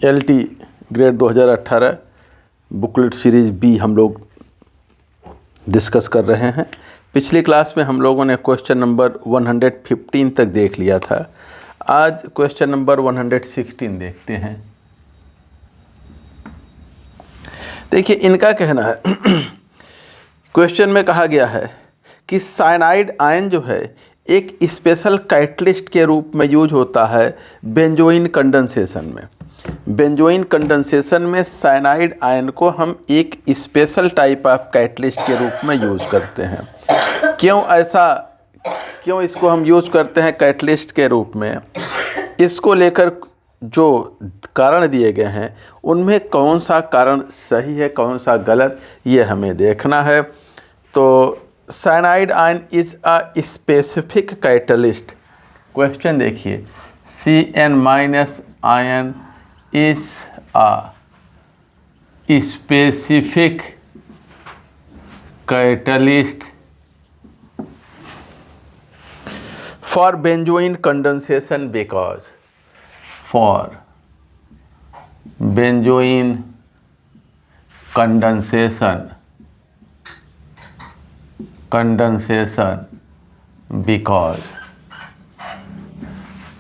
LT grade 2018 booklet series B हम लोग discuss कर रहे हैं। पिछली क्लास में हम लोगों ने क्वेश्चन नंबर 115 तक देख लिया था। आज क्वेश्चन नंबर 116 देखते हैं। देखिए, इनका कहना है क्वेश्चन में कहा गया है कि साइनाइड आयन जो है एक स्पेशल कैटलिस्ट के रूप में यूज होता है बेंजोइन कंडेंसेशन में। बेंजोइन कंडेंसेशन में साइनाइड आयन को हम एक स्पेशल टाइप ऑफ कैटलिस्ट के रूप में यूज़ करते हैं। क्यों इसको हम यूज़ करते हैं कैटलिस्ट के रूप में, इसको लेकर जो कारण दिए गए हैं उनमें कौन सा कारण सही है कौन सा गलत, ये हमें देखना है। तो cyanide ion is a specific catalyst. Question देखिए, CN- ion is a specific catalyst for benzoin condensation because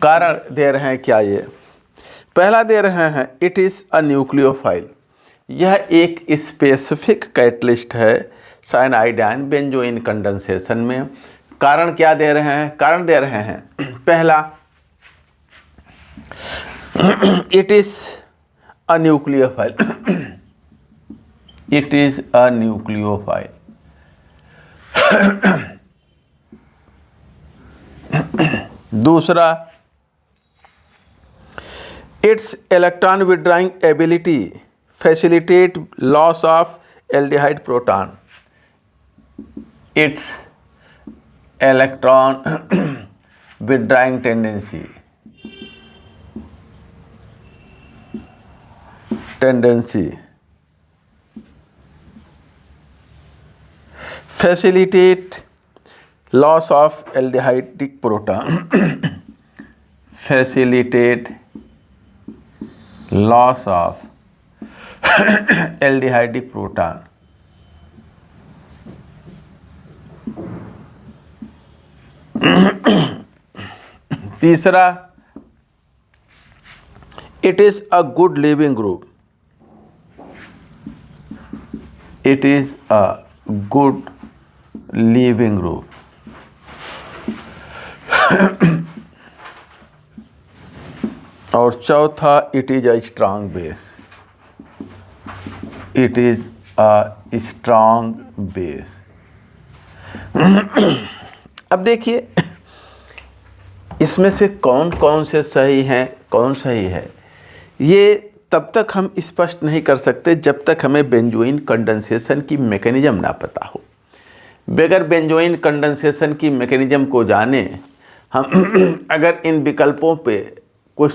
कारण दे रहे हैं क्या ये? पहला दे रहे हैं इट इज़ अ न्यूक्लियोफाइल। यह एक स्पेसिफिक कैटलिस्ट है साइनाइड आयन बेंजोइन कंडेंसेशन में। कारण क्या दे रहे हैं? कारण दे रहे हैं पहला, it is a nucleophile. It is a nucleophile. दूसरा, its electron withdrawing ability facilitate loss of aldehyde proton. Its electron withdrawing tendency facilitate loss of aldehyde proton. Facilitate loss of aldehyde proton. तीसरा, it is a good leaving group. It is a good leaving group. और चौथा, it is a strong base. It is a strong base. अब देखिए, इसमें से कौन कौन से सही हैं कौन सही है, ये तब तक हम स्पष्ट नहीं कर सकते जब तक हमें बेंजोइन कंडेंसेशन की मैकेनिज्म ना पता हो। बगैर बेंजोइन कंडेंसेशन की मैकेनिज्म को जाने हम अगर इन विकल्पों पे कुछ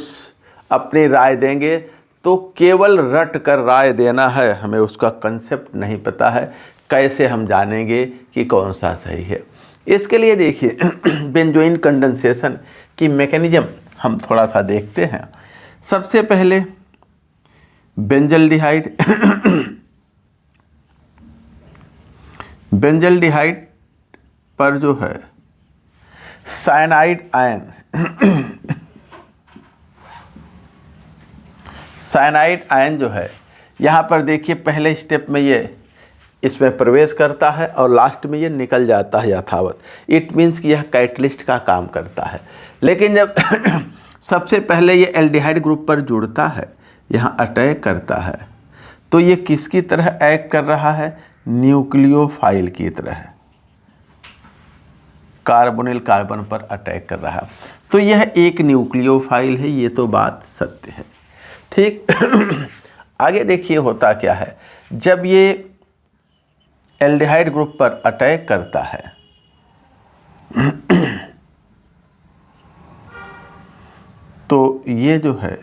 अपनी राय देंगे तो केवल रट कर राय देना है, हमें उसका कंसेप्ट नहीं पता है, कैसे हम जानेंगे कि कौन सा सही है। इसके लिए देखिए, बेंजोइन कंडेंसेशन की मैकेनिज्म हम थोड़ा सा देखते हैं। सबसे पहले बेंजल्डिहाइड बेंजल्डिहाइड पर जो है साइनाइड आयन साइनाइड आयन जो है, यहाँ पर देखिए पहले स्टेप में ये इसमें प्रवेश करता है और लास्ट में ये निकल जाता है यथावत। इट मीन्स कि यह कैटलिस्ट का काम करता है। लेकिन जब सबसे पहले ये एल्डिहाइड ग्रुप पर जुड़ता है, यहाँ अटैक करता है, तो ये किसकी तरह एक्ट कर रहा है? न्यूक्लियोफाइल की तरह कार्बोनिल कार्बन पर अटैक कर रहा है। तो यह एक न्यूक्लियोफाइल है, ये तो बात सत्य है। ठीक। आगे देखिए होता क्या है, जब ये एल्डिहाइड ग्रुप पर अटैक करता है तो ये जो है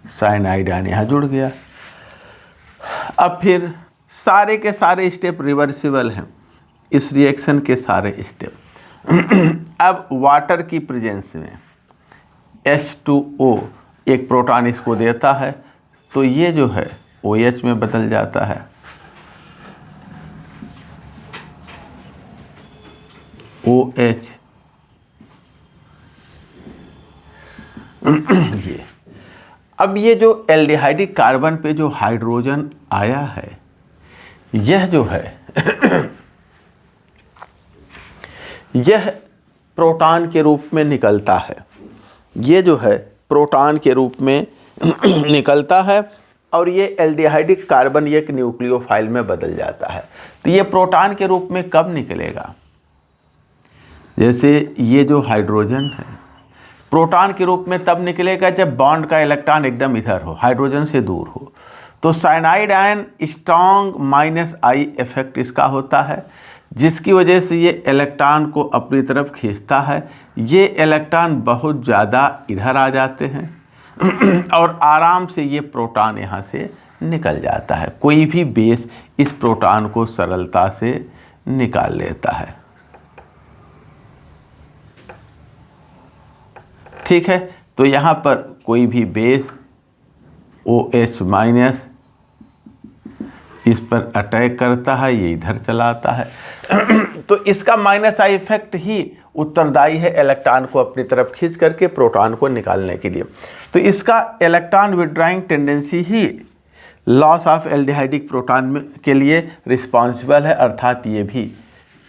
साइनाइड आयन यहाँ जुड़ गया। अब फिर सारे के सारे स्टेप रिवर्सिबल हैं, इस रिएक्शन के सारे स्टेप। अब वाटर की प्रेजेंस में H2O एक प्रोटॉन इसको देता है, तो ये जो है OH में बदल जाता है, OH। ये अब ये जो एल्डिहाइडिक कार्बन पे जो हाइड्रोजन आया है, यह जो है यह प्रोटॉन के रूप में निकलता है, ये जो है प्रोटॉन के रूप में निकलता है, और ये एल्डिहाइडिक कार्बन एक न्यूक्लियोफाइल में बदल जाता है। तो ये प्रोटॉन के रूप में कब निकलेगा? जैसे ये जो हाइड्रोजन है प्रोटॉन के रूप में तब निकलेगा जब बॉन्ड का इलेक्ट्रॉन एकदम इधर हो, हाइड्रोजन से दूर हो। तो cyanide ion strong -I effect इसका होता है, जिसकी वजह से ये इलेक्ट्रॉन को अपनी तरफ खींचता है। ये इलेक्ट्रॉन बहुत ज़्यादा इधर आ जाते हैं और आराम से ये प्रोटॉन यहाँ से निकल जाता है। कोई भी बेस इस प्रोटॉन को सरलता से निकाल लेता है। ठीक है, तो यहाँ पर कोई भी बेस OH- इस पर अटैक करता है, ये इधर चला आता है तो इसका -I इफेक्ट ही उत्तरदायी है इलेक्ट्रॉन को अपनी तरफ खींच करके प्रोटॉन को निकालने के लिए। तो इसका electron withdrawing tendency he loss of aldehydic proton के लिए रिस्पॉन्सिबल है, अर्थात ये भी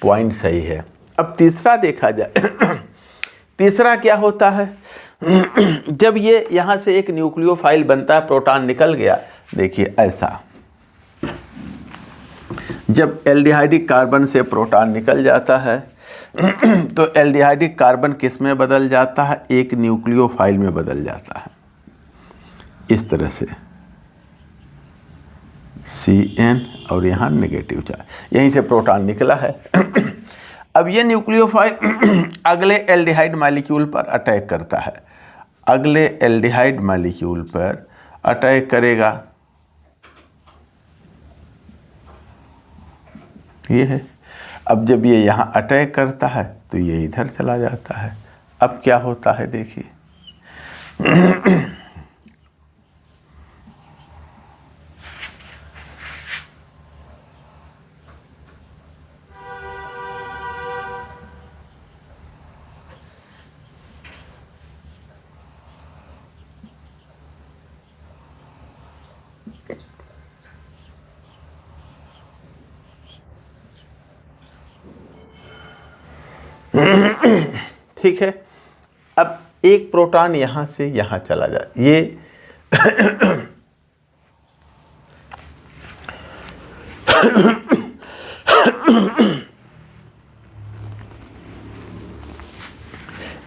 पॉइंट सही है। अब तीसरा देखा जाए तीसरा क्या होता है जब ये यहाँ से एक न्यूक्लियोफाइल बनता है, प्रोटॉन निकल गया, देखिए ऐसा, जब एल्डिहाइडिक कार्बन से प्रोटॉन निकल जाता है तो एल्डिहाइडिक कार्बन किस में बदल जाता है? एक न्यूक्लियोफाइल में बदल जाता है, इस तरह से CN और यहाँ नेगेटिव चार्ज, यहीं से प्रोटॉन निकला है अब ये न्यूक्लियोफाइल अगले एल्डिहाइड मॉलिक्यूल पर अटैक करता है, अगले एल्डिहाइड मॉलिक्यूल पर अटैक करेगा, ये है। अब जब ये यहाँ अटैक करता है तो ये इधर चला जाता है। अब क्या होता है देखिए ठीक है, अब एक प्रोटॉन यहाँ से यहाँ चला जाए, ये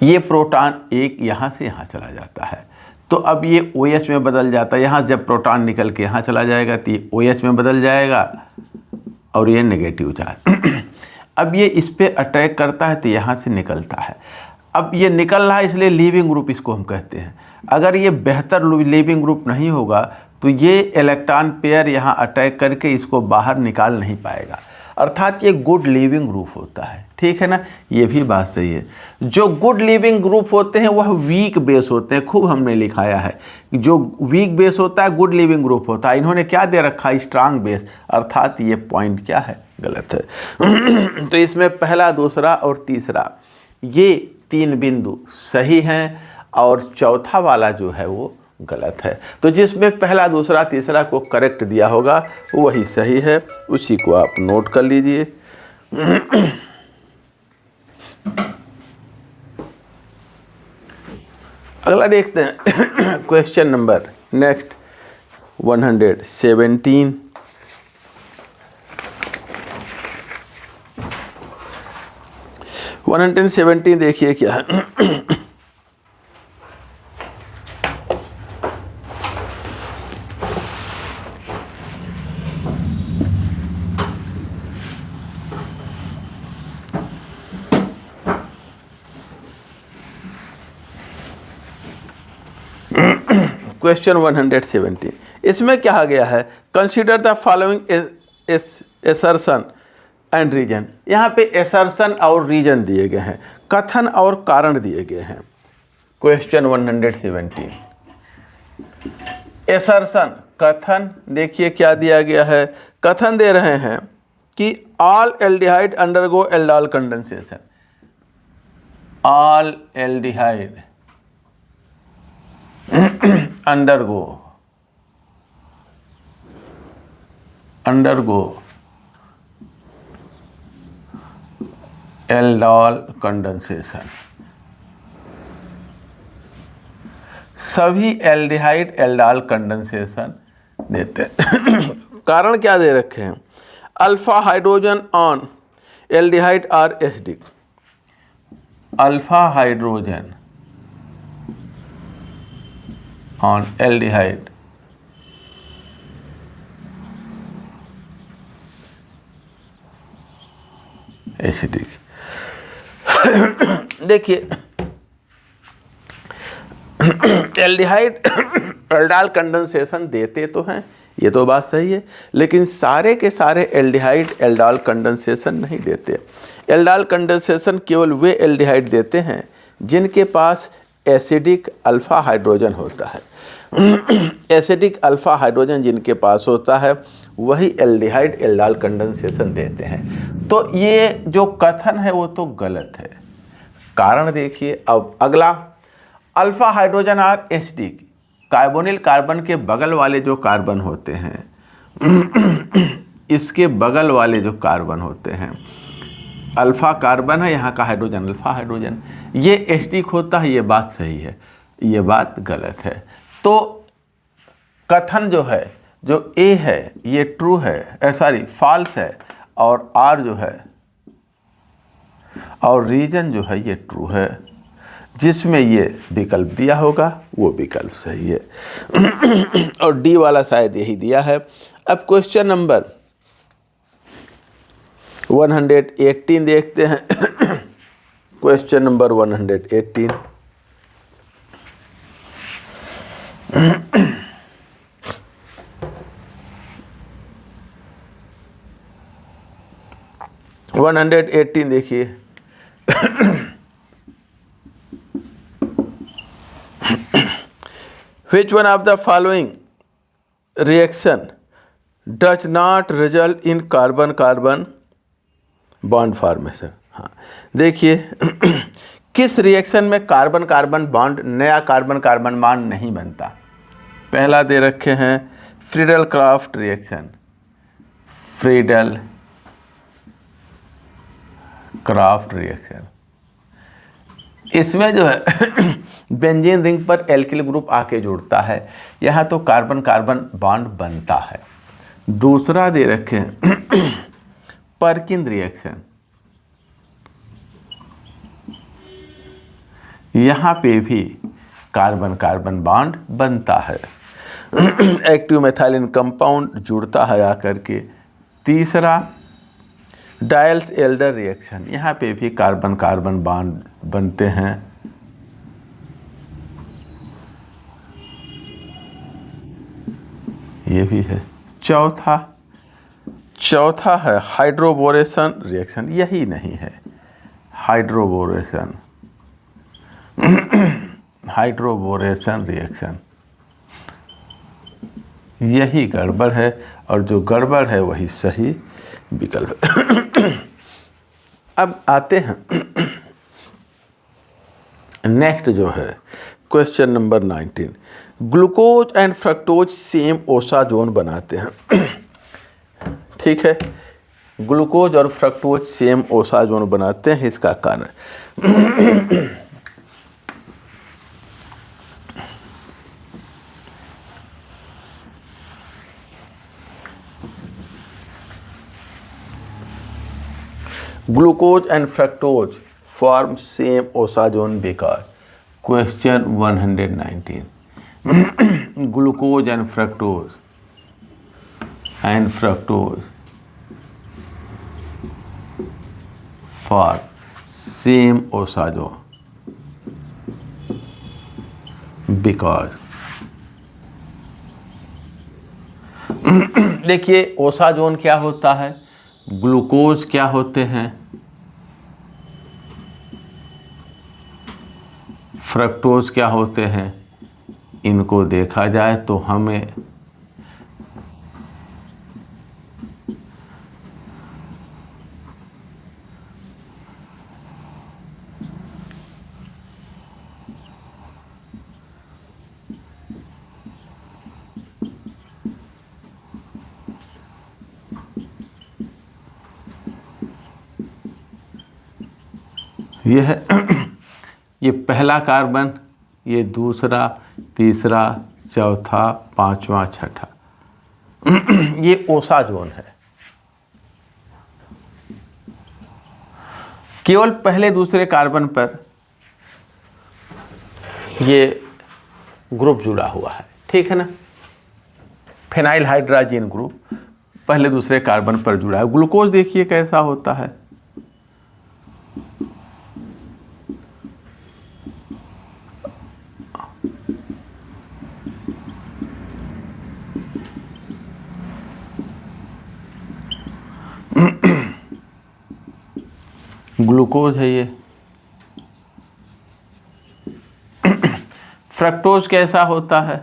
ये प्रोटॉन एक यहाँ से यहाँ चला जाता है, तो अब ये OH में बदल जाता है। यहाँ जब प्रोटॉन निकल के यहाँ चला जाएगा तो ये OH में बदल जाएगा और ये नेगेटिव चार्ज अब ये इस पे अटैक करता है तो यहाँ से निकलता है। अब ये निकल रहा है इसलिए लीविंग ग्रुप इसको हम कहते हैं। अगर ये बेहतर लीविंग ग्रुप नहीं होगा तो ये इलेक्ट्रॉन पेयर यहाँ अटैक करके इसको बाहर निकाल नहीं पाएगा, अर्थात ये गुड लीविंग ग्रुप होता है। ठीक है ना, ये भी बात सही है। जो गुड लीविंग ग्रुप होते हैं वह वीक बेस होते हैं, खूब हमने लिखाया है। जो वीक बेस होता है गुड लीविंग ग्रुप होता है। इन्होंने क्या दे रखा है? स्ट्रांग बेस, अर्थात ये पॉइंट क्या है? गलत है तो इसमें पहला, दूसरा और तीसरा ये 3 बिंदु सही हैं और चौथा वाला जो है वो गलत है। तो जिसमें पहला, दूसरा, तीसरा को करेक्ट दिया होगा वही सही है, उसी को आप नोट कर लीजिए। अगला देखते हैं क्वेश्चन नंबर नेक्स्ट 117। देखिए क्या है। क्वेश्चन 117 इसमें क्या गया है? Consider the following assertion and reason. यहाँ पे एसर्शन और रीजन दिए गए हैं, कथन और कारण दिए गए हैं। क्वेश्चन 117, एसर्शन कथन, देखिए क्या दिया गया है। कथन दे रहे हैं कि all aldehyde undergo aldol condensation, all aldehyde undergo aldol condensation, सभी एल्डिहाइड एल्डाल कंडेंसेशन देते हैं। कारण क्या दे रखे हैं, alpha hydrogen on aldehyde are acidic, alpha hydrogen on aldehyde acidic. देखिए एल्डिहाइड एल्डाल कंडेंसेशन देते तो हैं, ये तो बात सही है, लेकिन सारे के सारे एल्डिहाइड एल्डाल कंडेंसेशन नहीं देते। एल्डाल कंडेंसेशन केवल वे एल्डिहाइड देते हैं जिनके पास एसिडिक अल्फा हाइड्रोजन होता है। एसिडिक अल्फा हाइड्रोजन जिनके पास होता है वही एल्डिहाइड एल्डाल कंडेंसेशन देते हैं। तो ये जो कथन है वो तो गलत है। कारण देखिए अब अगला, alpha hydrogen are acidic, carbonyl carbon के बगल वाले जो कार्बन होते हैं इसके बगल वाले जो कार्बन होते हैं, अल्फा कार्बन है, यहाँ का हाइड्रोजन अल्फा हाइड्रोजन, ये एसिडिक होता है, ये बात सही है, ये बात गलत है। तो कथन जो है, जो ए है ये ट्रू है, सॉरी फॉल्स है, और आर जो है और रीजन जो है ये ट्रू है। जिसमें ये विकल्प दिया होगा वो विकल्प सही है। और डी वाला शायद यही दिया है। अब क्वेश्चन नंबर 118 देखते हैं। क्वेश्चन नंबर 118, देखिए Which one of the following reaction does not result in carbon-carbon bond formation? हाँ देखिए किस रिएक्शन में कार्बन कार्बन बॉन्ड, नया कार्बन कार्बन बॉन्ड नहीं बनता? पहला दे रखे हैं Friedel craft reaction, Friedel craft reaction. इसमें जो है बेंजीन रिंग पर एल्किल ग्रुप आके जुड़ता है, यहाँ तो कार्बन कार्बन बॉन्ड बनता है। दूसरा दे रखे हैं पर्किन रिएक्शन, यहाँ पे भी कार्बन कार्बन बॉन्ड बनता है, एक्टिव मेथाइलिन कंपाउंड जुड़ता है आकर के। तीसरा डायल्स एल्डर रिएक्शन, यहाँ पे भी कार्बन कार्बन बॉन्ड बनते हैं। ये भी है। चौथा है हाइड्रोबोरेशन रिएक्शन, यही नहीं है हाइड्रोबोरेशन रिएक्शन, यही गड़बड़ है, और जो गड़बड़ है वही सही विकल्प है। अब आते हैं नेक्स्ट जो है question number 19, glucose and fructose same osazone बनाते हैं। ठीक है, ग्लूकोज और फ्रक्टोज सेम ओसाजोन बनाते हैं, इसका कारण glucose and fructose form same osazone because question 119, glucose and fructose form same osazone because देखिए ओसाजोन क्या होता है, ग्लूकोज क्या होते हैं, फ्रक्टोज क्या होते हैं, इनको देखा जाए तो हमें यह ये पहला कार्बन, ये दूसरा, तीसरा, चौथा, पांचवा, छठा, ये ओसाजोन है। केवल पहले दूसरे कार्बन पर ये ग्रुप जुड़ा हुआ है, ठीक है ना। फेनाइल हाइड्रोजन ग्रुप पहले दूसरे कार्बन पर जुड़ा है। ग्लूकोज देखिए कैसा होता है, ग्लूकोज है ये। फ्रक्टोज कैसा होता है,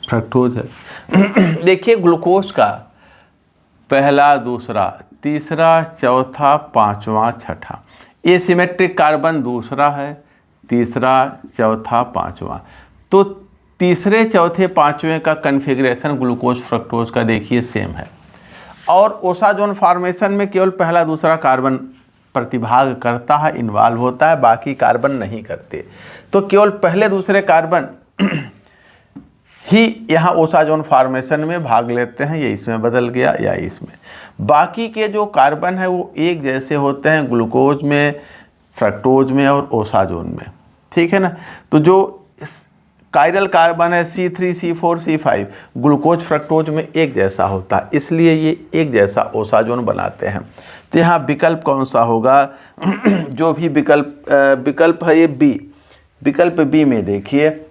फ्रक्टोज है। देखिए ग्लूकोज का पहला, दूसरा, तीसरा, चौथा, पांचवा, छठा, ये सिमेट्रिक कार्बन दूसरा है, तीसरा, चौथा, पांचवा। तो तीसरे, चौथे, पांचवें का कन्फिग्रेशन ग्लूकोज फ्रक्टोज का देखिए सेम है। और ओसाजोन फॉर्मेशन में केवल पहला दूसरा कार्बन प्रतिभाग करता है, इन्वॉल्व होता है, बाकी कार्बन नहीं करते। तो केवल पहले दूसरे कार्बन ही यहाँ ओसाजोन फॉर्मेशन में भाग लेते हैं, ये इसमें बदल गया या इसमें। बाकी के जो कार्बन है वो एक जैसे होते हैं ग्लूकोज में, फ्रक्टोज में और ओसाजोन में, ठीक है ना। तो जो कायरल कार्बन है C3, C4, C5 glucose fructose में एक जैसा होता है, इसलिए ये एक जैसा ओसाजोन बनाते हैं। तो यहाँ विकल्प कौन सा होगा, जो भी विकल्प है ये बी, विकल्प बी में देखिए,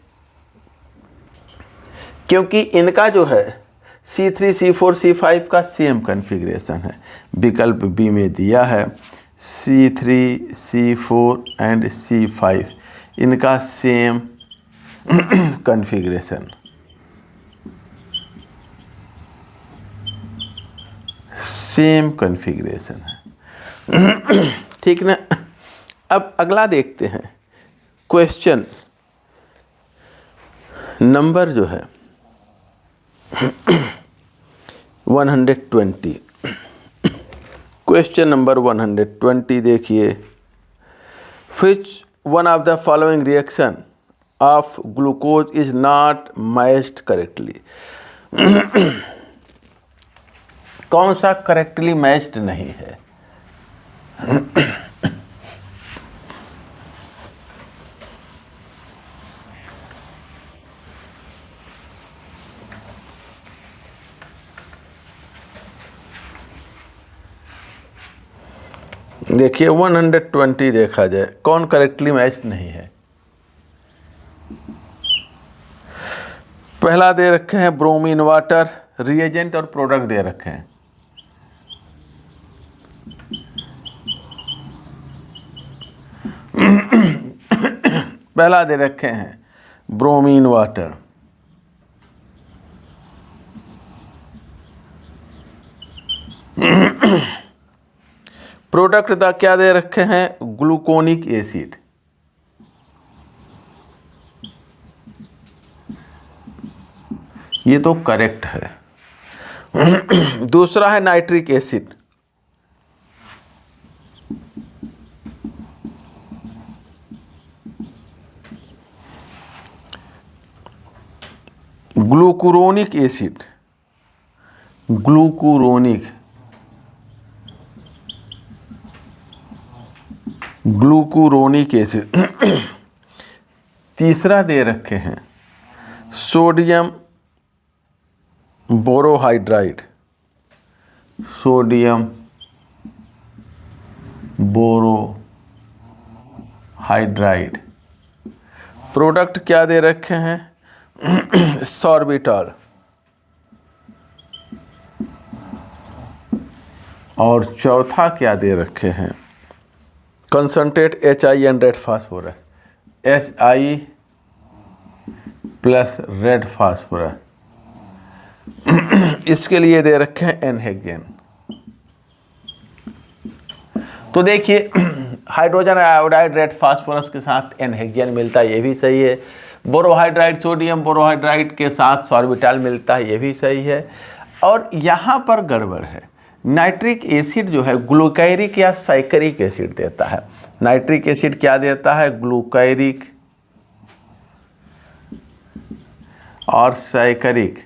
क्योंकि इनका जो है C3, C4, C5 का सेम कन्फिग्रेशन है। विकल्प बी में दिया है C3, C4 एंड C5 इनका सेम कन्फिग्रेशन, सेम कन्फिग्रेशन है, ठीक ना। अब अगला देखते हैं क्वेश्चन नंबर जो है 120। क्वेश्चन नंबर 120 देखिए, which one of the following reaction of glucose is not matched correctly? कौन सा करेक्टली मैच्ड नहीं है। देखिए 120 देखा जाए कौन करेक्टली मैच नहीं है। पहला दे रखे हैं ब्रोमीन वाटर, रिएजेंट और प्रोडक्ट दे रखे हैं। पहला दे रखे हैं ब्रोमीन वाटर, प्रोडक्ट दा क्या दे रखे हैं ग्लूकोनिक एसिड, ये तो करेक्ट है। दूसरा है नाइट्रिक एसिड, ग्लूकुरोनिक एसिड, ग्लूकुरोनिक एसिड। तीसरा दे रखे हैं sodium borohydride, sodium borohydride. Product क्या दे रखे हैं? सॉर्बिटॉल। और चौथा क्या दे रखे हैं? Concentrate HI phosphorus, HI plus red phosphorus. इसके लिए दे रखे हैं एनहेक्सेन। तो देखिए हाइड्रोजन आयोडाइड रेड फास्फोरस के साथ एनहेक्सेन मिलता है, ये भी सही है। बोरोहाइड्राइड, सोडियम बोरोहाइड्राइड के साथ सॉर्बिटॉल मिलता है, ये भी सही है। और यहाँ पर गड़बड़ है, नाइट्रिक एसिड जो है ग्लूकायरिक या साइकरिक एसिड देता है। नाइट्रिक एसिड क्या देता है? ग्लूकायरिक और साइकरिक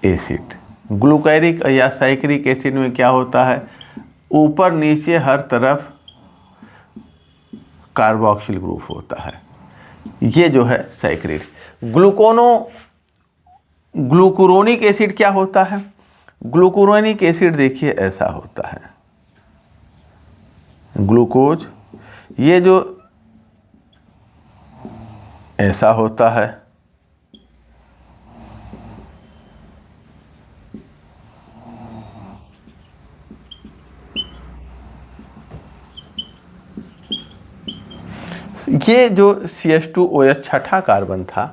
एसिड। ग्लूकायरिक या साइकरिक एसिड में क्या होता है? ऊपर नीचे हर तरफ कार्बोक्सिल ग्रुप होता है, ये जो है साइकरिक। ग्लूकुरोनिक एसिड क्या होता है? ग्लूकुरोनिक एसिड देखिए ऐसा होता है, ग्लूकोज, ये जो ऐसा होता है, ये जो CH2OH छठा कार्बन था,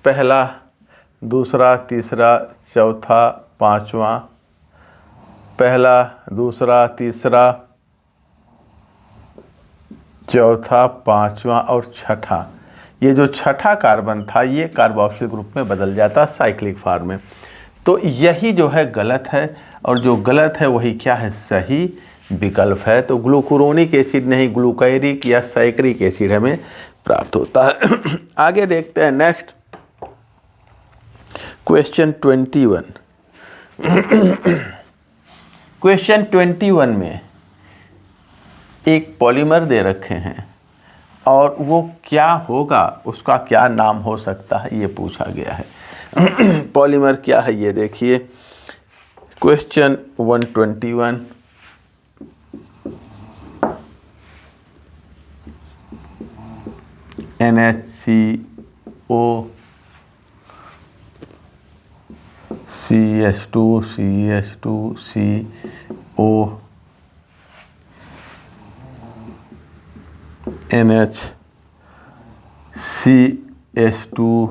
पहला, दूसरा, तीसरा, चौथा, पांचवा, पहला, दूसरा, तीसरा, चौथा, पांचवा और छठा, ये जो छठा कार्बन था ये कार्बोक्सिल ग्रुप में बदल जाता साइक्लिक फॉर्म में। तो यही जो है गलत है, और जो गलत है वही क्या है? सही विकल्प है। तो ग्लूकुरोनिक एसिड नहीं, ग्लूकायरिक या साइक्रिक एसिड हमें प्राप्त होता है। आगे देखते हैं नेक्स्ट क्वेश्चन 21। क्वेश्चन 21 में एक पॉलीमर दे रखे हैं और वो क्या होगा, उसका क्या नाम हो सकता है, ये पूछा गया है। पॉलीमर क्या है ये देखिए, question 121। NHCO, CH2, CH2, CO, NH, CH2,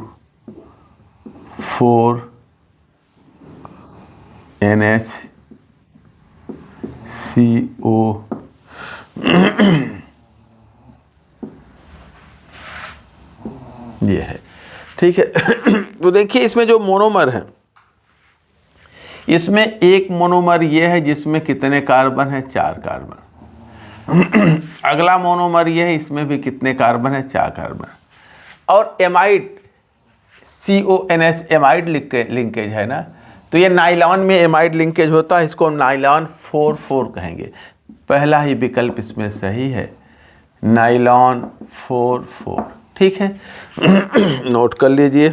4, NH, CO, ये है, ठीक है। तो देखिए इसमें जो मोनोमर है, इसमें एक मोनोमर ये है जिसमें कितने कार्बन है? 4 कार्बन। अगला मोनोमर ये है, इसमें भी कितने कार्बन है? 4 कार्बन। और एमाइड, CONH एमाइड लिंकेज है ना, तो ये नाइलॉन में एमाइड लिंकेज होता है, इसको हम नाइलॉन 4,4 कहेंगे। पहला ही विकल्प इसमें सही है, नाइलॉन 4,4, ठीक है। नोट कर लीजिए,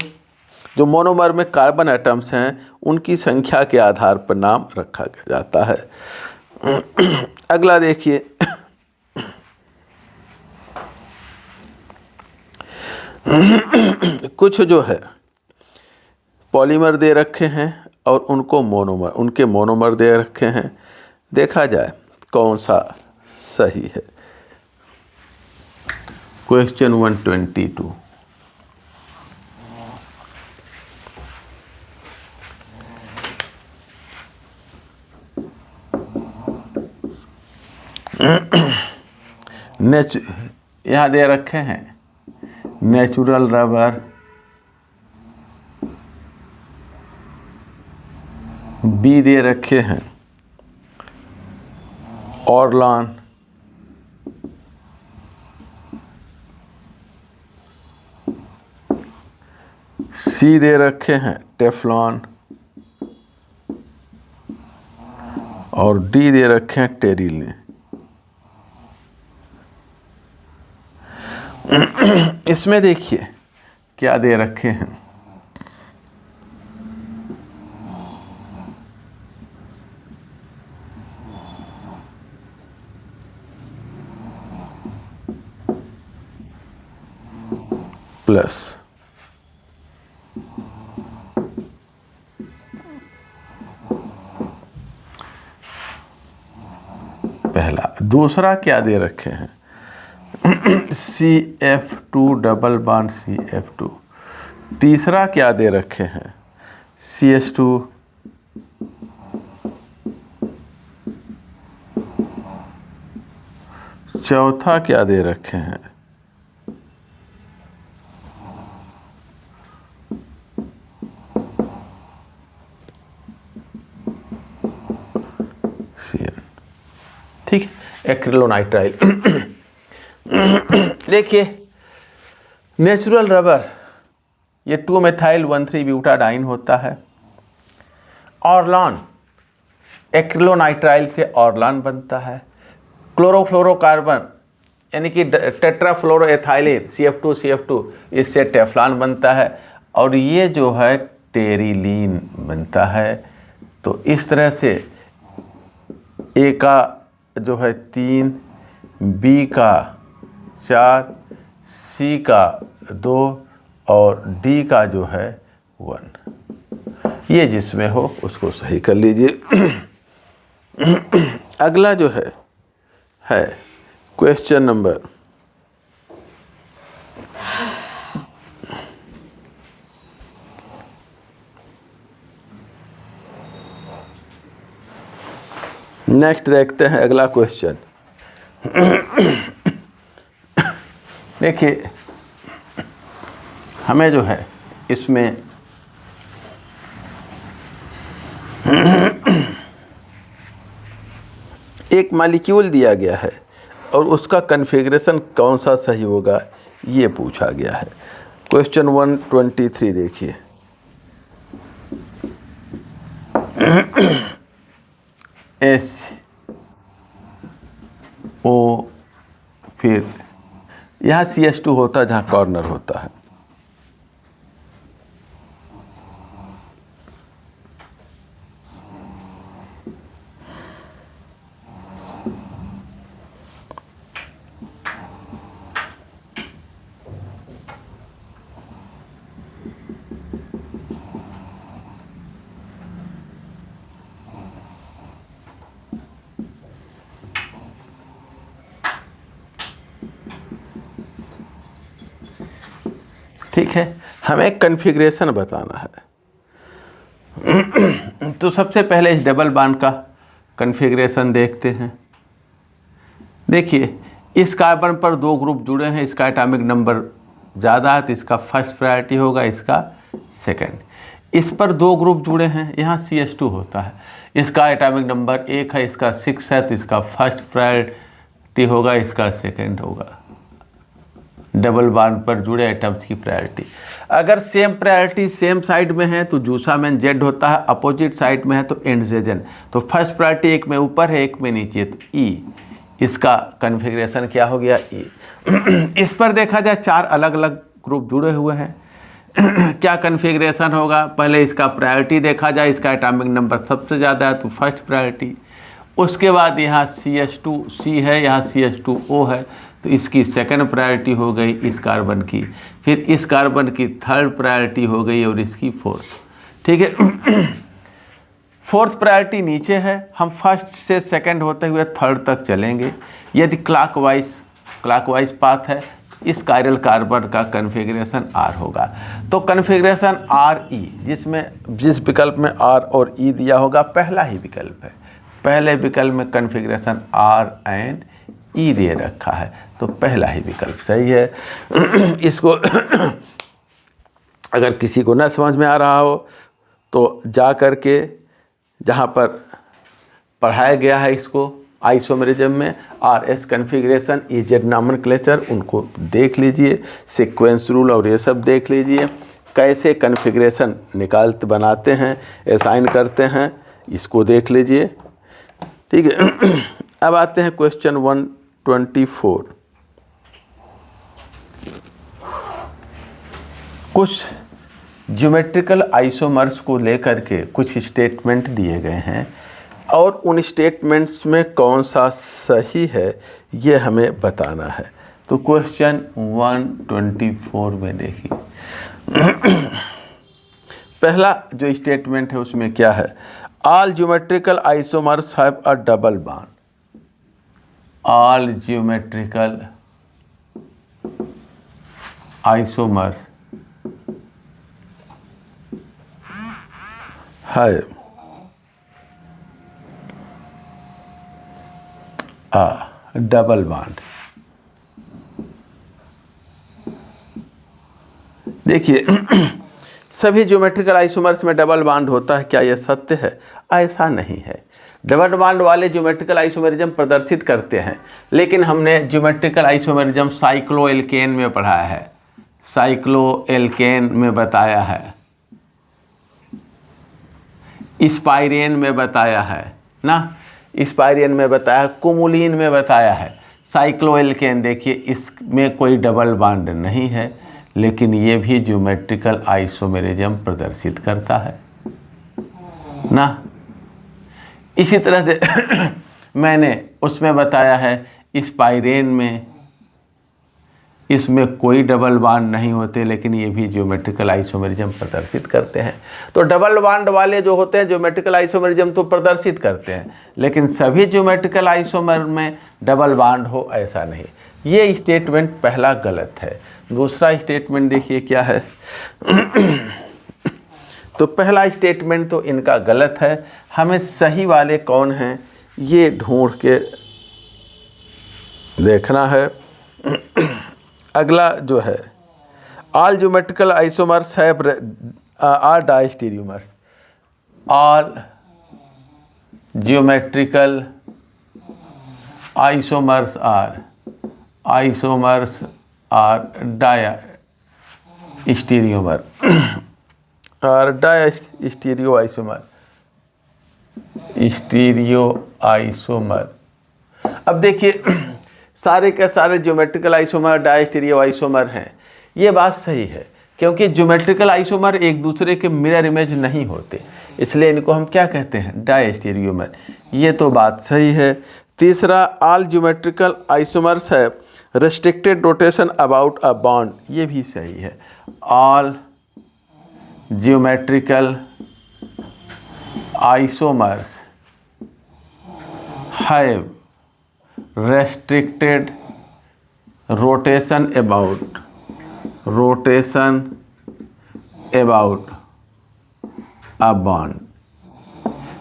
जो मोनोमर में कार्बन एटम्स हैं उनकी संख्या के आधार पर नाम रखा जाता है। अगला देखिए, कुछ जो है पॉलीमर दे रखे हैं और उनके मोनोमर दे रखे हैं, देखा जाए कौन सा सही है। क्वेश्चन 122। यहाँ दे रखे हैं नेचुरल रबर, बी दे रखे हैं ऑर्लॉन, सी दे रखे हैं टेफ्लॉन और डी दे रखे हैं टेरिलिन। इसमें देखिए क्या दे रखे हैं? प्लस पहला। दूसरा क्या दे रखे हैं? CF2 double bond CF2। तीसरा क्या दे रखे हैं? CH2 चौथा क्या दे रखे हैं? Cl। ठीक है, एक्रिलोनाइट्राइल। देखिए, नेचुरल रबर ये 2-methyl-1,3-ब्यूटाडाइन होता है। ऑर्लॉन, एक्रिलोनाइट्राइल से ऑर्लॉन बनता है। क्लोरोफ्लोरोकार्बन यानी कि टेट्राफ्लोरोएथाइलिन CF2 इससे टेफ्लॉन बनता है। और ये जो है टेरिलीन बनता है। तो इस तरह से ए का जो है 3, बी का 4, सी का 2 और डी का जो है 1। ये जिसमें हो उसको सही कर लीजिए। अगला जो है क्वेश्चन नंबर नेक्स्ट देखते हैं अगला क्वेश्चन। देखिए, हमें जो है इसमें एक मॉलिक्यूल दिया गया है और उसका कन्फिग्रेशन कौन सा सही होगा ये पूछा गया है। क्वेश्चन 123 देखिए। SO फिर यहाँ CH2 होता है जहाँ कॉर्नर होता है। ठीक है, हमें कन्फिग्रेशन बताना है। तो सबसे पहले इस डबल बॉन्ड का कन्फिग्रेशन देखते हैं। देखिए, इस कार्बन पर 2 ग्रुप जुड़े हैं, इसका एटॉमिक नंबर ज़्यादा है तो इसका फर्स्ट प्रायोरिटी होगा, इसका सेकंड। इस पर 2 ग्रुप जुड़े हैं, यहाँ CH2 होता है, इसका एटॉमिक नंबर 1 है, इसका 6 है तो इसका फर्स्ट प्रायोरिटी होगा, इसका सेकंड होगा। डबल बॉन्ड पर जुड़े एटम्स की प्रायोरिटी। अगर सेम प्रायोरिटी सेम साइड में है तो जूसा में Z होता है, अपोजिट साइड में है तो एंडजेजन। तो फर्स्ट प्रायोरिटी एक में ऊपर है एक में नीचे, तो E। इसका कन्फिग्रेशन क्या हो गया? E। इस पर देखा जाए 4 अलग अलग ग्रुप जुड़े हुए हैं। क्या कन्फिग्रेशन होगा? पहले इसका प्रायोरिटी देखा जाए, इसका एटॉमिक नंबर सबसे ज़्यादा है तो फर्स्ट प्रायोरिटी। उसके बाद यहाँ CH2C है, यहाँ CH2O है तो इसकी सेकंड प्रायोरिटी हो गई इस कार्बन की, फिर इस कार्बन की थर्ड प्रायोरिटी हो गई और इसकी फोर्थ। ठीक है, फोर्थ प्रायोरिटी नीचे है, हम फर्स्ट से सेकंड होते हुए थर्ड तक चलेंगे। यदि क्लॉकवाइज पाथ है, इस कायरल कार्बन का कन्फिग्रेशन R होगा। तो कन्फिग्रेशन RE, जिस विकल्प में R और E दिया होगा पहला ही विकल्प है। पहले विकल्प में कन्फिग्रेशन R एंड E दे रखा है तो पहला ही विकल्प सही है। इसको अगर किसी को न समझ में आ रहा हो तो जा कर के जहाँ पर पढ़ाया गया है इसको आइसोमेरिज्म में RS कन्फिग्रेशन EZ नॉमेनक्लेचर उनको देख लीजिए, सीक्वेंस रूल और ये सब देख लीजिए, कैसे कन्फिग्रेशन बनाते हैं, असाइन करते हैं, इसको देख लीजिए। ठीक है, अब आते हैं क्वेश्चन 124। कुछ ज्योमेट्रिकल आइसोमर्स को लेकर के कुछ स्टेटमेंट दिए गए हैं और उन स्टेटमेंट्स में कौन सा सही है ये हमें बताना है। तो क्वेश्चन 124 में देखिए पहला जो स्टेटमेंट है उसमें क्या है, all geometrical isomers have a double bond. All geometrical isomers है डबल बॉन्ड। देखिए सभी ज्योमेट्रिकल आइसोमर्स में डबल बॉन्ड होता है, क्या यह सत्य है? ऐसा नहीं है। डबल बॉन्ड वाले ज्योमेट्रिकल आइसोमेरिज्म प्रदर्शित करते हैं, लेकिन हमने ज्योमेट्रिकल आइसोमेरिज्म साइक्लोएल्केन में पढ़ाया है, साइक्लोएल्केन में बताया है, स्पाइरेन में बताया है ना, स्पाइरेन में बताया है, कुमुलिन में बताया है। साइक्लोएल्केन देखिए इसमें कोई डबल बॉन्ड नहीं है, लेकिन ये भी ज्योमेट्रिकल आइसोमेरिज्म प्रदर्शित करता है ना। इसी तरह से मैंने उसमें बताया है स्पाइरेन में इसमें कोई डबल बॉन्ड नहीं होते, लेकिन ये भी ज्योमेट्रिकल आइसोमेरिज्म प्रदर्शित करते हैं। तो डबल बॉन्ड वाले जो होते हैं ज्योमेट्रिकल आइसोमेरिज्म तो प्रदर्शित करते हैं, लेकिन सभी ज्योमेट्रिकल आइसोमर में डबल बॉन्ड हो ऐसा नहीं। ये स्टेटमेंट पहला गलत है। दूसरा स्टेटमेंट देखिए क्या है तो पहला स्टेटमेंट तो इनका गलत है, हमें सही वाले कौन हैं ये ढूंढ के देखना है। अगला जो है ऑल ज्योमेट्रिकल आइसोमर्स है are diastereomers. All geometrical isomers are diastereomer और डायस्टीरियो आइसोमर, स्टीरियो आइसोमर। अब देखिए सारे के सारे ज्योमेट्रिकल आइसोमर डायस्टीरियो आइसोमर हैं, ये बात सही है, क्योंकि ज्योमेट्रिकल आइसोमर एक दूसरे के मिरर इमेज नहीं होते, इसलिए इनको हम क्या कहते हैं, डायस्टीरियोमर। ये तो बात सही है। तीसरा ऑल ज्योमेट्रिकल आइसोमर्स है restricted rotation about a bond, ये भी सही है। All geometrical isomers have restricted rotation about a bond।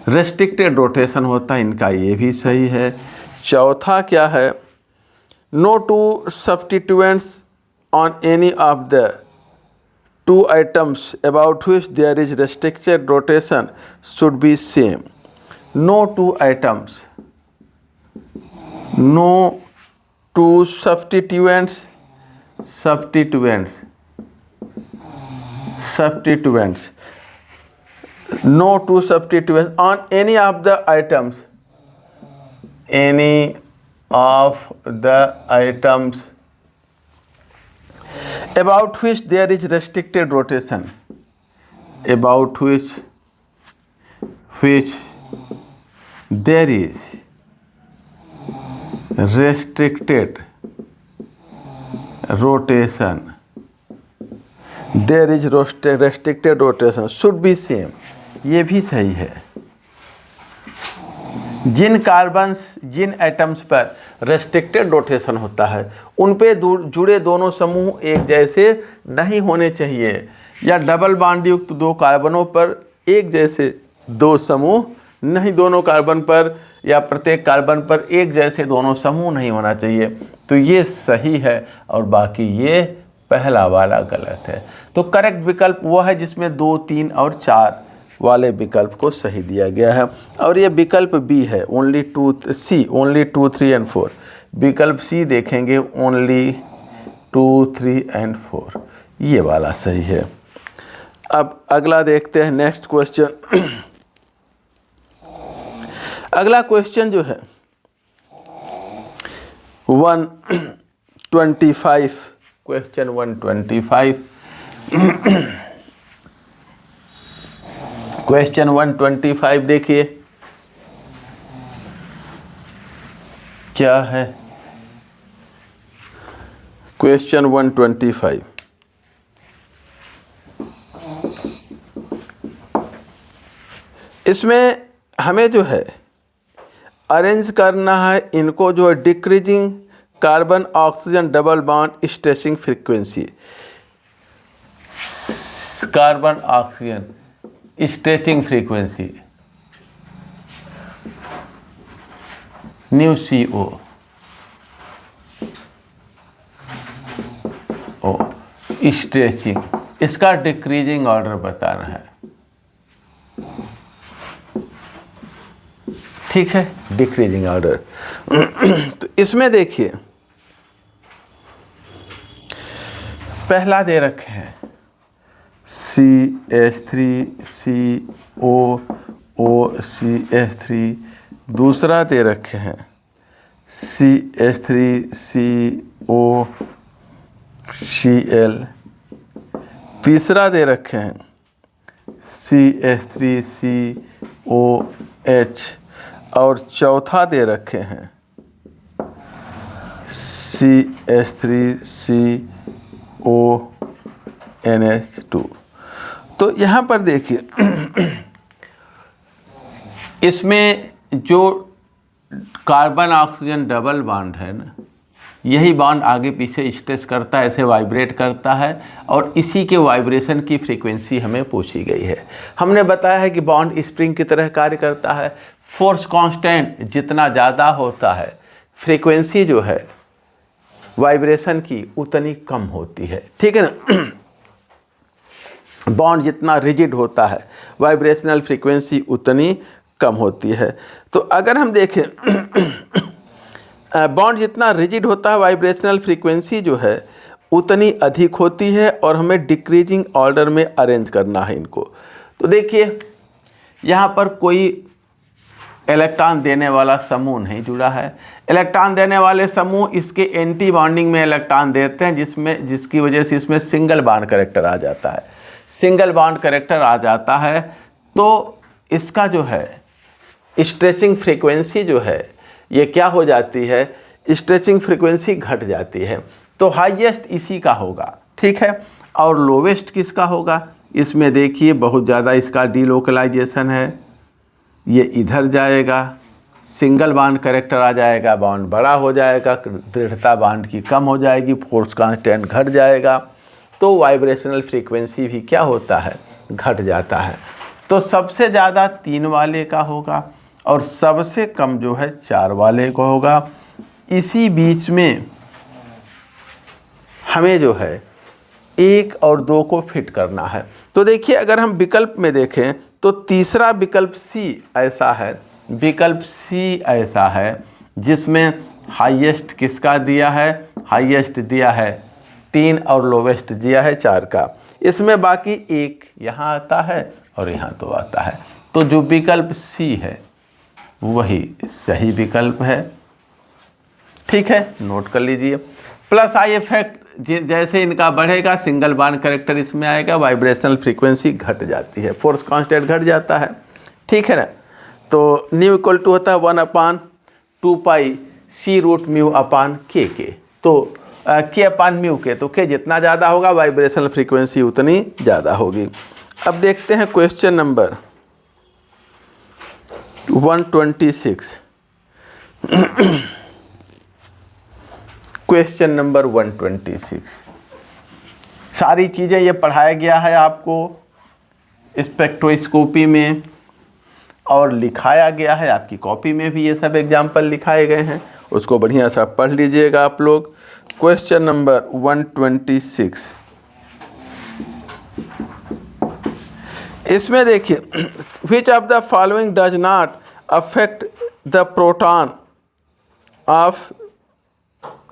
restricted rotation होता है इनका, ये भी सही है। चौथा क्या है, no two substituents on any of the two items about which there is restricted rotation should be same। no two items, no two substituents no two substituents on any of the items about which there is restricted rotation, about which there is restricted rotation, there is restricted rotation should be same, ये भी सही है। जिन carbons जिन atoms पर restricted rotation होता है उन पे जुड़े दोनों समूह एक जैसे नहीं होने चाहिए, या डबल बॉन्ड युक्त दो कार्बनों पर एक जैसे दो समूह नहीं, दोनों कार्बन पर या प्रत्येक कार्बन पर एक जैसे दोनों समूह नहीं होना चाहिए। तो ये सही है और बाकी ये पहला वाला गलत है। तो करेक्ट विकल्प वो है जिसमें 2, 3 और 4 वाले विकल्प को सही दिया गया है, और ये विकल्प बी है, ओनली 2, 3 एंड 4। विकल्प सी देखेंगे ओनली 2, 3 एंड 4, ये वाला सही है। अब अगला देखते हैं नेक्स्ट क्वेश्चन। अगला क्वेश्चन जो है 125, क्वेश्चन 125 क्वेश्चन 125 देखिए क्या है। क्वेश्चन 125, इसमें हमें जो है अरेंज करना है इनको, जो है decreasing carbon oxygen double bond stretching frequency, carbon oxygen stretching frequency new CO ओ स्ट्रेचिंग, इसका डिक्रीजिंग ऑर्डर बताना है। ठीक है, डिक्रीजिंग ऑर्डर। तो इसमें देखिए पहला दे रखे हैं CH3COOCH3, दूसरा दे रखे हैं CH3COCl, तीसरा दे रखे हैं CH3COH, और चौथा दे रखे हैं CH3CONH2। तो यहाँ पर देखिए इसमें जो कार्बन ऑक्सीजन डबल बॉन्ड है ना, यही बॉन्ड आगे पीछे स्ट्रेच करता है, ऐसे वाइब्रेट करता है, और इसी के वाइब्रेशन की फ्रीक्वेंसी हमें पूछी गई है। हमने बताया है कि बॉन्ड स्प्रिंग की तरह कार्य करता है। फोर्स कांस्टेंट जितना ज़्यादा होता है, फ्रीक्वेंसी जो है वाइब्रेशन की उतनी कम होती है। ठीक है ना। बॉन्ड जितना रिजिड होता है, वाइब्रेशनल फ्रीक्वेंसी उतनी कम होती है। तो अगर हम देखें बॉन्ड जितना रिजिड होता है, वाइब्रेशनल फ्रीक्वेंसी जो है उतनी अधिक होती है, और हमें डिक्रीजिंग ऑर्डर में अरेंज करना है इनको। तो देखिए यहाँ पर कोई इलेक्ट्रॉन देने वाला समूह नहीं जुड़ा है। इलेक्ट्रॉन देने वाले समूह इसके एंटी बॉन्डिंग में इलेक्ट्रॉन देते हैं, जिसकी वजह से इसमें सिंगल बॉन्ड कैरेक्टर आ जाता है। सिंगल बॉन्ड कैरेक्टर आ जाता है तो इसका जो है स्ट्रेचिंग फ्रीक्वेंसी जो है ये क्या हो जाती है, स्ट्रेचिंग फ्रीक्वेंसी घट जाती है। तो हाईएस्ट इसी का होगा। ठीक है, और लोवेस्ट किसका होगा, इसमें देखिए बहुत ज़्यादा इसका डीलोकलाइजेशन है, ये इधर जाएगा, सिंगल बॉन्ड कैरेक्टर आ जाएगा, बॉन्ड बड़ा हो जाएगा, दृढ़ता बॉन्ड की कम हो जाएगी, फोर्स कांस्टेंट घट जाएगा, तो वाइब्रेशनल फ्रीक्वेंसी भी क्या होता है, घट जाता है। तो सबसे ज़्यादा 3 वाले का होगा, और सबसे कम जो है 4 वाले को होगा। इसी बीच में हमें जो है 1 और 2 को फिट करना है। तो देखिए अगर हम विकल्प में देखें तो तीसरा विकल्प C ऐसा है, विकल्प C ऐसा है जिसमें हाईएस्ट किसका दिया है, हाईएस्ट दिया है 3 और लोवेस्ट दिया है 4 का। इसमें बाकी 1 यहाँ आता है और यहाँ 2 आता है। तो जो विकल्प C है वही सही विकल्प है। ठीक है, नोट कर लीजिए। प्लस आई इफेक्ट, जैसे इनका बढ़ेगा सिंगल बॉन्ड कैरेक्टर इसमें आएगा, वाइब्रेशनल फ्रीक्वेंसी घट जाती है, फोर्स कांस्टेंट घट जाता है। ठीक है ना। तो न्यू इक्वल टू होता है 1/2 पाई C√μ/K। तो K/μ के, तो K जितना ज़्यादा होगा वाइब्रेशनल फ्रीक्वेंसी उतनी ज़्यादा होगी। अब देखते हैं क्वेश्चन नंबर 126। क्वेश्चन नंबर 126, सारी चीज़ें ये पढ़ाया गया है आपको स्पेक्ट्रोस्कोपी में, और लिखाया गया है आपकी कॉपी में भी, ये सब एग्जाम्पल लिखाए गए हैं, उसको बढ़िया सा पढ़ लीजिएगा आप लोग। क्वेश्चन नंबर 126, इसमें देखिए which of the following does not affect the proton of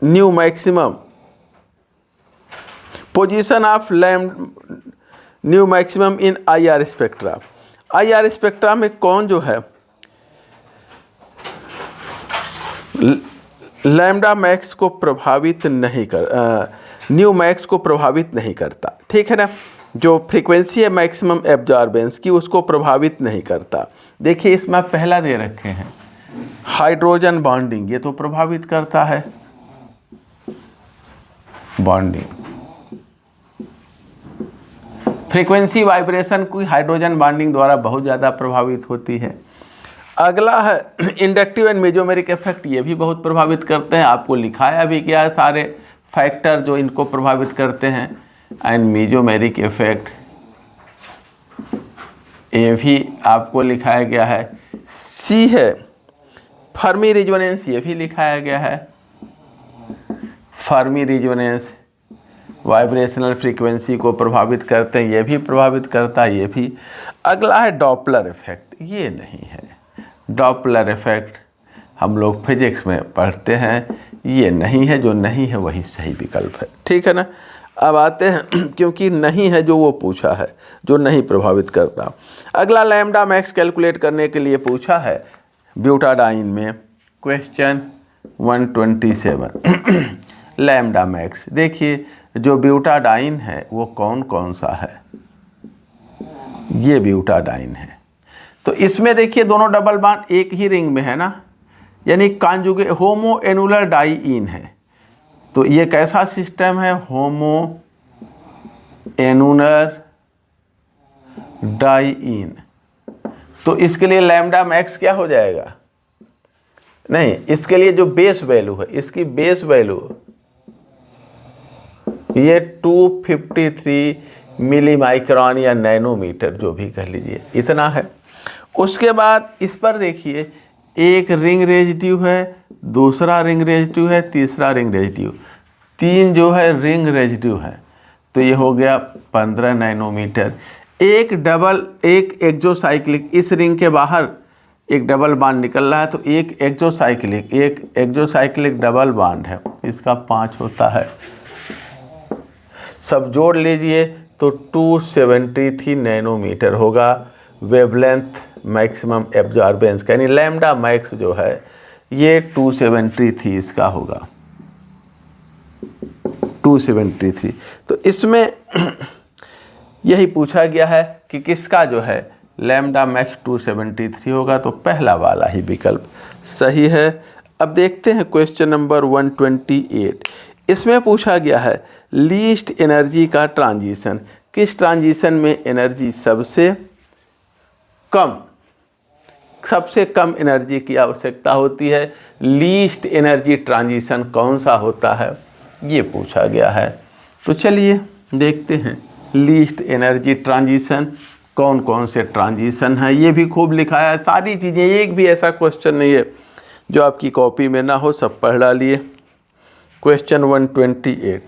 new maximum position of new maximum in IR spectra. IR spectra में कौन जो है लैम्डा मैक्स को प्रभावित नहीं कर न्यू मैक्स को प्रभावित नहीं करता। ठीक है ना। जो फ्रीक्वेंसी है मैक्सिमम एब्जॉर्बेंस की, उसको प्रभावित नहीं करता। देखिए इसमें पहला दे रखे हैं हाइड्रोजन बॉन्डिंग, ये तो प्रभावित करता है बॉन्डिंग। फ्रीक्वेंसी वाइब्रेशन कोई हाइड्रोजन बॉन्डिंग द्वारा बहुत ज़्यादा प्रभावित होती है। अगला है इंडक्टिव एंड मेजोमेरिक इफेक्ट, ये भी बहुत प्रभावित करते हैं। आपको लिखाया भी गया है सारे फैक्टर जो इनको प्रभावित करते हैं। एंड मेजोमेरिक इफेक्ट ये भी आपको लिखाया गया है। सी है फर्मी रिजोनेंस, ये भी लिखाया गया है। फर्मी रिजोनेंस वाइब्रेशनल फ्रीक्वेंसी को प्रभावित करते हैं, ये भी प्रभावित करता है, ये भी। अगला है डॉपलर इफेक्ट, ये नहीं है। डॉपलर इफेक्ट हम लोग फिजिक्स में पढ़ते हैं, ये नहीं है। जो नहीं है वही सही विकल्प है, ठीक है ना। अब आते हैं क्योंकि नहीं है जो वो पूछा है, जो नहीं प्रभावित करता। अगला लैम्डा मैक्स कैलकुलेट करने के लिए पूछा है ब्यूटाडाइन में, क्वेश्चन 127 लैम्डा मैक्स। देखिए जो ब्यूटाडाइन है वो कौन कौन सा है, ये ब्यूटाडाइन है। तो इसमें देखिए दोनों डबल बॉन्ड एक ही रिंग में है ना, यानी कॉन्जुगेट होमो एनुलर डाइईन है। तो ये कैसा सिस्टम है, होमो एनुलर डाइईन। तो इसके लिए लैम्डा मैक्स क्या हो जाएगा, नहीं इसके लिए जो बेस वैल्यू है, इसकी बेस वैल्यू ये 253 मिली माइक्रोन या नैनोमीटर जो भी कह लीजिए, इतना है। उसके बाद इस पर देखिए एक रिंग रेजिड्यू है, दूसरा रिंग रेजिड्यू है, तीसरा रिंग रेजिड्यू, 3 जो है रिंग रेजिड्यू है। तो ये हो गया 15 नैनोमीटर। एक एक्जोसाइक्लिक, इस रिंग के बाहर एक डबल बॉन्ड निकल रहा है, तो एक एक्जोसाइक्लिक डबल बॉन्ड है, इसका 5 होता है। सब जोड़ लीजिए तो 273 नैनोमीटर होगा वेवलेंथ मैक्सिमम एब्जॉर्बेंस का, यानी लैम्डा मैक्स जो है ये 273 इसका होगा, 273। तो इसमें यही पूछा गया है कि किसका जो है लैम्डा मैक्स 273 होगा, तो पहला वाला ही विकल्प सही है। अब देखते हैं क्वेश्चन नंबर 128। इसमें पूछा गया है लीस्ट एनर्जी का ट्रांजिशन, किस ट्रांजिशन में एनर्जी सबसे कम एनर्जी की आवश्यकता होती है, लीस्ट एनर्जी ट्रांजिशन कौन सा होता है, ये पूछा गया है। तो चलिए देखते हैं लीस्ट एनर्जी ट्रांजिशन कौन कौन से ट्रांजिशन है, ये भी खूब लिखा है सारी चीज़ें। एक भी ऐसा क्वेश्चन नहीं है जो आपकी कॉपी में ना हो, सब पढ़ डालिए। Question 128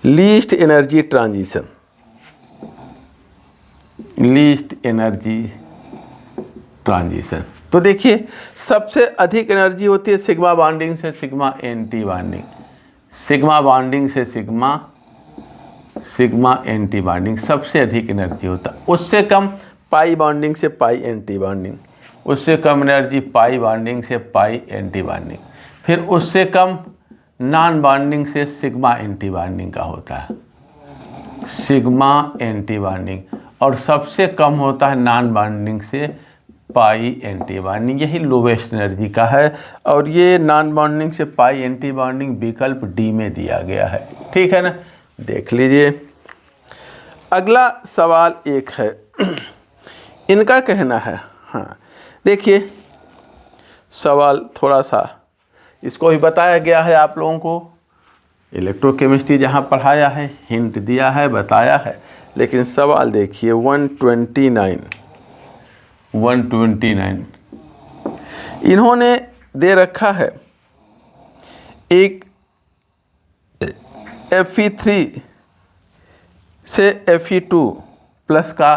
least energy transition, least energy transition. तो देखिए सबसे अधिक एनर्जी होती है सिग्मा बॉन्डिंग से sigma anti bonding, sigma bonding से सिग्मा एंटी बॉन्डिंग सबसे अधिक एनर्जी होता है। उससे कम पाई बॉन्डिंग से पाई एंटी बॉन्डिंग, उससे कम एनर्जी पाई बॉन्डिंग से पाई एंटी बॉन्डिंग, फिर उससे कम नॉन बॉन्डिंग से सिग्मा एंटी बॉन्डिंग का होता है, सिग्मा एंटी बॉन्डिंग, और सबसे कम होता है नॉन बॉन्डिंग से पाई एंटी बॉन्डिंग, यही लोवेस्ट एनर्जी का है। और ये नॉन बॉन्डिंग से पाई एंटी बॉन्डिंग विकल्प डी में दिया गया है, ठीक है ना, देख लीजिए। अगला सवाल एक है इनका कहना है, हाँ देखिए सवाल थोड़ा सा इसको ही बताया गया है आप लोगों को, इलेक्ट्रोकेमिस्ट्री जहाँ पढ़ाया है हिंट दिया है बताया है, लेकिन सवाल देखिए 129 इन्होंने दे रखा है एक Fe3 से Fe2 प्लस का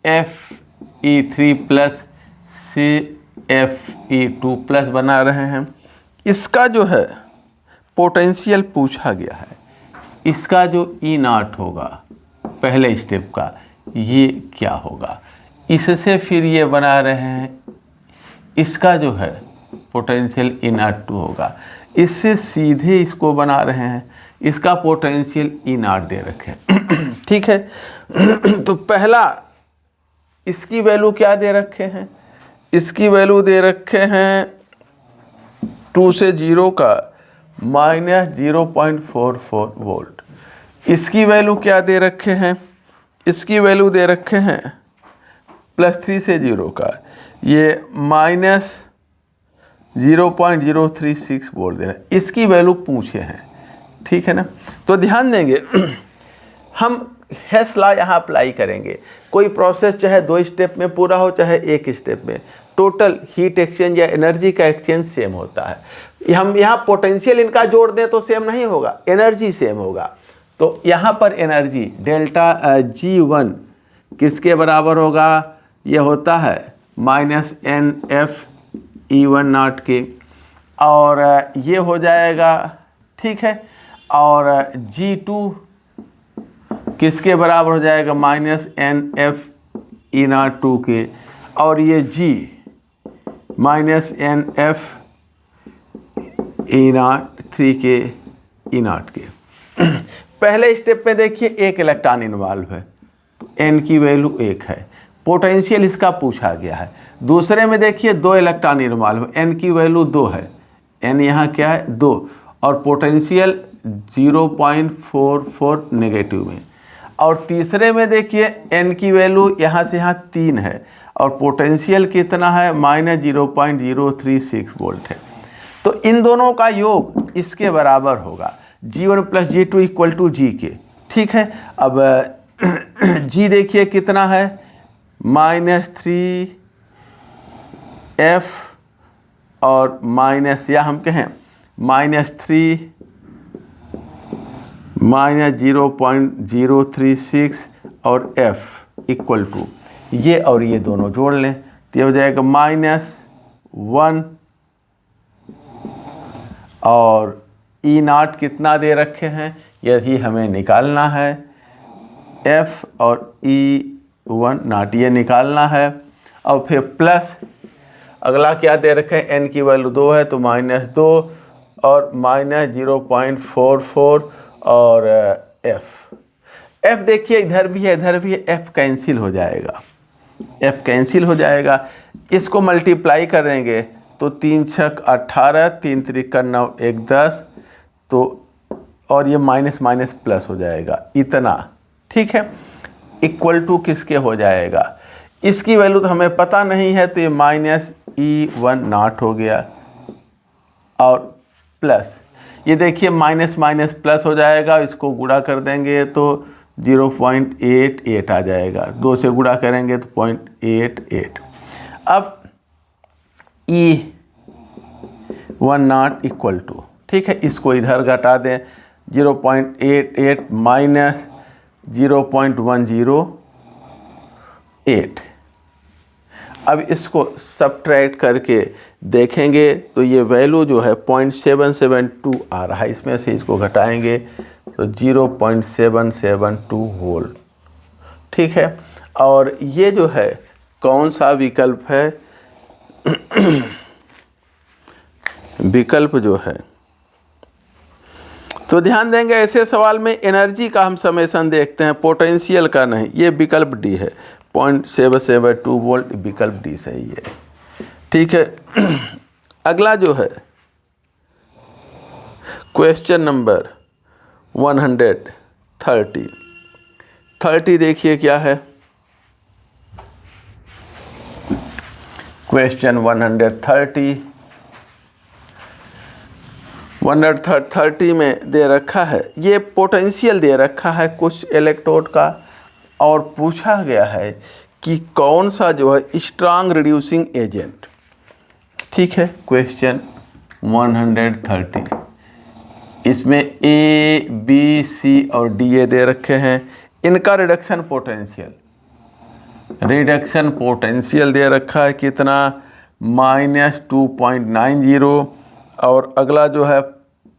Fe3 प्लस से Fe2 प्लस बना रहे हैं। इसका जो है पोटेंशियल पूछा गया है, इसका जो E0 होगा पहले स्टेप का ये क्या होगा, इससे फिर ये बना रहे हैं इसका जो है पोटेंशियल E02 होगा, इससे सीधे इसको बना रहे हैं इसका पोटेंशियल E0 दे रखे हैं। ठीक है, तो पहला इसकी वैल्यू क्या दे रखे हैं, इसकी वैल्यू दे रखे हैं 2 से 0 का -0.44 वोल्ट। इसकी वैल्यू क्या दे रखे हैं, इसकी वैल्यू दे रखे हैं +3 से 0 का ये -0.036 वोल्ट दे रहे हैं। इसकी वैल्यू पूछे हैं, ठीक है ना। तो ध्यान देंगे हम हेस लॉ यहाँ अप्लाई करेंगे। कोई प्रोसेस चाहे 2 स्टेप में पूरा हो चाहे 1 स्टेप में, टोटल हीट एक्सचेंज या एनर्जी का एक्सचेंज सेम होता है। हम यहाँ पोटेंशियल इनका जोड़ दें तो सेम नहीं होगा, एनर्जी सेम होगा। तो यहाँ पर एनर्जी डेल्टा G1 किसके बराबर होगा, ये होता है -NF(E1)0 के, और ये हो जाएगा, ठीक है। और G2 किसके बराबर हो जाएगा, -NF(E02) के, और ये G -NF(E03) के E0 के। पहले स्टेप में देखिए 1 इलेक्ट्रॉन इन्वॉल्व है तो N की वैल्यू 1 है, पोटेंशियल इसका पूछा गया है। दूसरे में देखिए 2 इलेक्ट्रॉन इन्वॉल्व है, N की वैल्यू 2 है, N यहाँ क्या है 2, और पोटेंशियल 0.44 नेगेटिव में। और तीसरे में देखिए N की वैल्यू यहाँ से यहाँ 3 है और पोटेंशियल कितना है, -0.036 वोल्ट है। तो इन दोनों का योग इसके बराबर होगा, G1 + G2 = G के, ठीक है। अब G देखिए कितना है, -3F और माइनस, या हम कहें -3 -0.036 और F = ये और ये दोनों जोड़ लें तो ये हो जाएगा -1, और E0 कितना दे रखे हैं यही हमें निकालना है, F और E1 ये निकालना है। और फिर प्लस अगला क्या दे रखे हैं, N की वैल्यू 2 है तो -2 और -0.44 और F देखिए इधर भी है इधर भी है, F कैंसिल हो जाएगा, F कैंसिल हो जाएगा। इसको मल्टीप्लाई करेंगे तो 3 × 6 = 18, 3 × 3 = 9, 1 10, तो और ये माइनस माइनस प्लस हो जाएगा इतना, ठीक है। = किसके हो जाएगा, इसकी वैल्यू तो हमें पता नहीं है तो ये -E10 हो गया, और प्लस ये देखिए माइनस माइनस प्लस हो जाएगा, इसको गुणा कर देंगे तो 0.88 आ जाएगा, 2 से गुणा करेंगे तो 0.88। अब E10 ठीक है, इसको इधर घटा दें, 0.88 माइनस 0.108। अब इसको सब्ट्रैक्ट करके देखेंगे तो ये वैल्यू जो है 0.772 आ रहा है, इसमें से इसको घटाएंगे तो 0.772 वोल्ट, ठीक है। और ये जो है कौन सा विकल्प है, विकल्प जो है, तो ध्यान देंगे ऐसे सवाल में एनर्जी का हम समेशन देखते हैं, पोटेंशियल का नहीं। ये विकल्प डी है, 0.772 वोल्ट, विकल्प डी सही है, ठीक है। अगला जो है क्वेश्चन नंबर 130 देखिए क्या है। क्वेश्चन 130 में दे रखा है, ये पोटेंशियल दे रखा है कुछ इलेक्ट्रोड का, और पूछा गया है कि कौन सा जो है स्ट्रांग रिड्यूसिंग एजेंट, ठीक है। क्वेश्चन 130 इसमें A, B, C और D ये दे रखे हैं, इनका रिडक्शन पोटेंशियल दे रखा है कितना, -2.90, और अगला जो है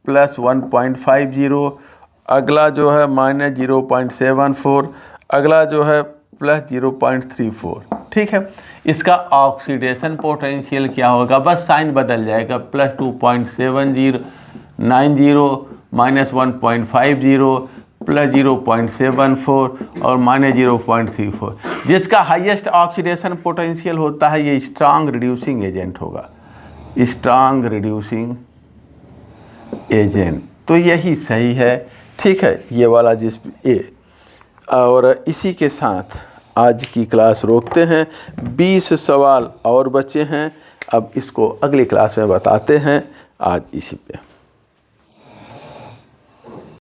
+1.50, अगला जो है -0.74, अगला जो है +0.34, ठीक है। इसका ऑक्सीडेशन पोटेंशियल क्या होगा, बस साइन बदल जाएगा, +2.7090 -1.50 प्लस 0.74 और -0.34, जिसका हाईएस्ट ऑक्सीडेशन पोटेंशियल होता है ये स्ट्रांग रिड्यूसिंग एजेंट होगा, स्ट्रांग रिड्यूसिंग एजेंट। तो यही सही है, ठीक है, ये वाला जिस ए। और इसी के साथ आज की क्लास रोकते हैं। 20 सवाल और बचे हैं, अब इसको अगली क्लास में बताते हैं। आज इसी पे।